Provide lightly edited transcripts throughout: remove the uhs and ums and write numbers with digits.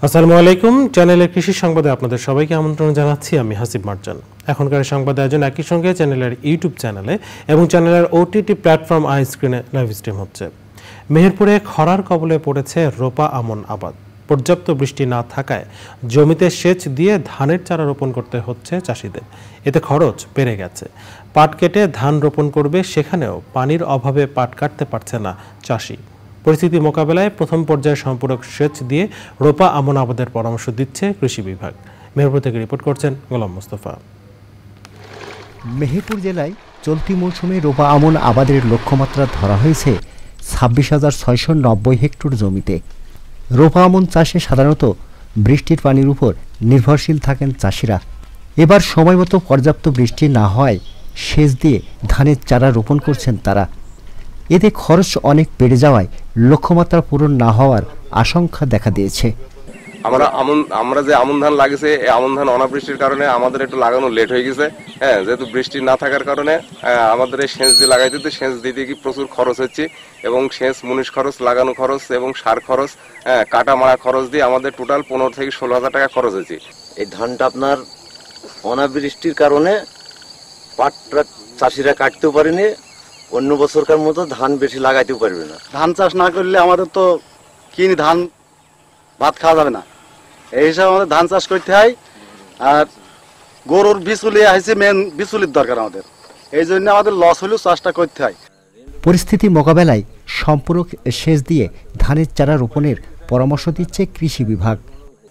আসসালামু আলাইকুম। চ্যানেলের কৃষি সংবাদে আপনাদের সবাইকে আমন্ত্রণ জানাচ্ছি। আমি হাসিব মার্জান। এখনকার সংবাদ আয়োজন একই সঙ্গে চ্যানেলের ইউটিউব চ্যানেলে এবং চ্যানেলের ওটিটি প্ল্যাটফর্ম আই স্ক্রিনে লাইভ স্ট্রিম হচ্ছে। মেহেরপুরে খরার কবলে পড়েছে রোপা আমন আবাদ। পর্যাপ্ত বৃষ্টি না থাকায় জমিতে সেচ দিয়ে ধানের চারা রোপণ করতে হচ্ছে চাষিদের। এতে খরচ বেড়ে গেছে। পাট কেটে ধান রোপণ করবে, সেখানেও পানির অভাবে পাট কাটতে পারছে না চাষি। পরিস্থিতি মোকাবেলায় প্রথম পর্যায়ে সম্পূরক সেচ দিয়ে রোপা আমন আবাদের পরামর্শ দিচ্ছে কৃষি বিভাগ। মেহেরপুর থেকে রিপোর্ট করছেন গোলাম মোস্তফা। মেহেরপুর জেলায় চলতি মৌসুমে রোপা আমন আবাদের লক্ষ্যমাত্রা ধরা হয়েছে 26,690 হেক্টর জমিতে। রোপা আমন চাষে সাধারণত বৃষ্টির পানির উপর নির্ভরশীল থাকেন চাষিরা। এবার সময়মতো পর্যাপ্ত বৃষ্টি না হয় সেচ দিয়ে ধানের চারা রোপণ করছেন তারা। এতে খরচ অনেক বেড়ে যাওয়ায় লক্ষ্যমাত্রা পূরণ না হওয়ার আশঙ্কা দেখা দিয়েছে। আমরা যে আমন ধান লাগিয়েছে, এই আমন ধান অনাবৃষ্টির কারণে আমাদের একটু লাগানো লেট হয়ে গেছে। হ্যাঁ, যেহেতু বৃষ্টি না থাকার কারণে আমাদের এই সেচ দিয়ে লাগাইতে সেচ দিতে কি প্রচুর খরচ হচ্ছে, এবং সেচ মুনিশ খরচ, লাগানো খরচ এবং সার খরচ, কাটা মারা খরচ দিয়ে আমাদের টোটাল 15 থেকে 16,000 টাকা খরচ হয়েছে। এই ধানটা আপনার অনাবৃষ্টির কারণে পাটটা চাষিরা কাটতেও পারেনি, অন্য বছরকার মতো ধান বেশি লাগাইতেও পারবে না। ধান চাষ না করলে আমাদের তো কিনে ধান ভাত খাওয়া যাবে না, এই হিসাবে আমাদের ধান চাষ করতে হয়। আর গরুর বিচুলি আসছে, মেন বিচুলির দরকার আমাদের, এই জন্য আমাদের লস হলেও চাষটা করতে হয়। পরিস্থিতি মোকাবেলায় সম্পূরক সেচ দিয়ে ধানের চারা রোপণের পরামর্শ দিচ্ছে কৃষি বিভাগ।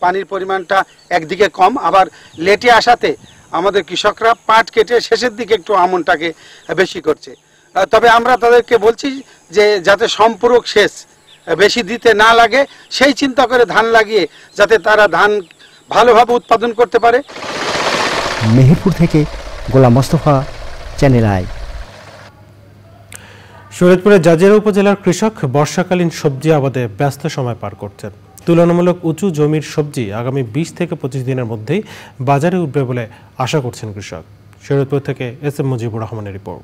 পানির পরিমাণটা একদিকে কম, আবার লেটে আসাতে আমাদের কৃষকরা পাট কেটে শেষের দিকে একটু আমনটাকে বেশি করছে। তবে আমরা তাদেরকে বলছি যে যাতে সম্পূরক সেচ বেশি দিতে না লাগে, সেই চিন্তা করে ধান লাগিয়ে যাতে তারা ধান ভালোভাবে উৎপাদন করতে পারে। মেহেরপুর থেকে গোলাম মোস্তফা, চ্যানেল আই। শরীয়তপুরের জাজিরা উপজেলার কৃষক বর্ষাকালীন সবজি আবাদে ব্যস্ত সময় পার করছেন। তুলনামূলক উঁচু জমির সবজি আগামী 20 থেকে 25 দিনের মধ্যেই বাজারে উঠবে বলে আশা করছেন কৃষক। শরীয়তপুর থেকে এস এম মুজিবুর রহমানের রিপোর্ট।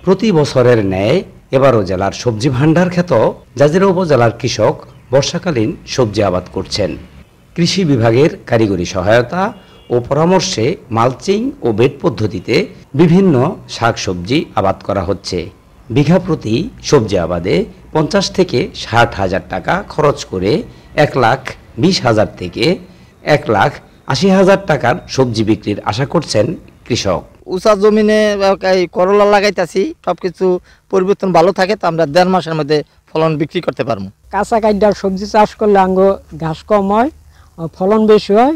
প্রতি বছরের ন্যায় এবারও জেলার সবজি ভান্ডার খ্যাত জাজিরা উপজেলার কৃষক বর্ষাকালীন সবজি আবাদ করছেন। কৃষি বিভাগের কারিগরি সহায়তা ও পরামর্শে মালচিং ও বেড পদ্ধতিতে বিভিন্ন শাকসবজি আবাদ করা হচ্ছে। বিঘা প্রতি সবজি আবাদে 50 থেকে 60,000 টাকা খরচ করে 1,20,000 থেকে 1,80,000 টাকার সবজি বিক্রির আশা করছেন কৃষক। উঁচা জমিনে করলা লাগাইতেছি, সবকিছু পরিবর্তন ভালো থাকে, তো আমরা 1.5 মাসের মধ্যে ফলন বিক্রি করতে পারবো। কাঁচা কাইডার সবজি চাষ করলে আঙ্গ ঘাস কম হয়, ফলন বেশি হয়,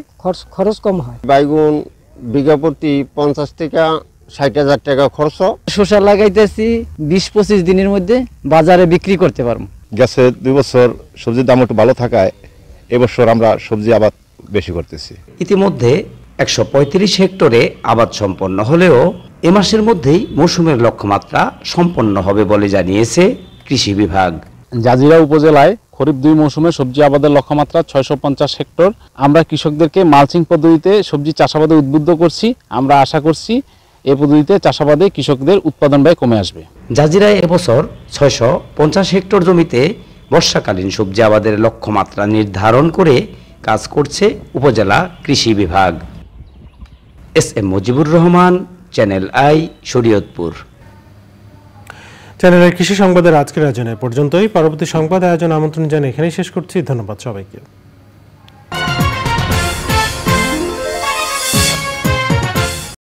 খরচ কম হয়। বাইগুন বিঘা প্রতি 50 থেকে 60,000 টাকা খরচ। শসা লাগাইতেছি 20-25 দিনের মধ্যে বাজারে বিক্রি করতে পারবো। গেছে 2 বছর সবজির দাম একটু ভালো থাকায় এবছর আমরা সবজি আবাদ বেশি করতেছি। ইতিমধ্যে 135 হেক্টরে আবাদ সম্পন্ন হলেও এ মাসের মধ্যেই মৌসুমের লক্ষ্যমাত্রা সম্পন্ন হবে বলে জানিয়েছে কৃষি বিভাগ। জাজিরা উপজেলায় খরিফ 2 মৌসুমে সবজি আবাদের লক্ষ্যমাত্রা 650 হেক্টর। আমরা কৃষকদেরকে মালচিং পদ্ধতিতে সবজি চাষাবাদে উদ্বুদ্ধ করছি। আমরা আশা করছি এই পদ্ধতিতে চাষাবাদে কৃষকদের উৎপাদন ব্যয় কমে আসবে। জাজিরায় এবছর 650 হেক্টর জমিতে বর্ষাকালীন সবজি আবাদের লক্ষ্যমাত্রা নির্ধারণ করে কাজ করছে উপজেলা কৃষি বিভাগ। S M Mujibur Rahman, channel I, Shariatpur. চ্যানেলের কৃষি সংবাদের আজকের আয়োজনে পর্যন্তই। পরবর্তী সংবাদ আয়োজন আমন্ত্রণ জানিয়ে এখানেই শেষ করছি। ধন্যবাদ সবাইকে।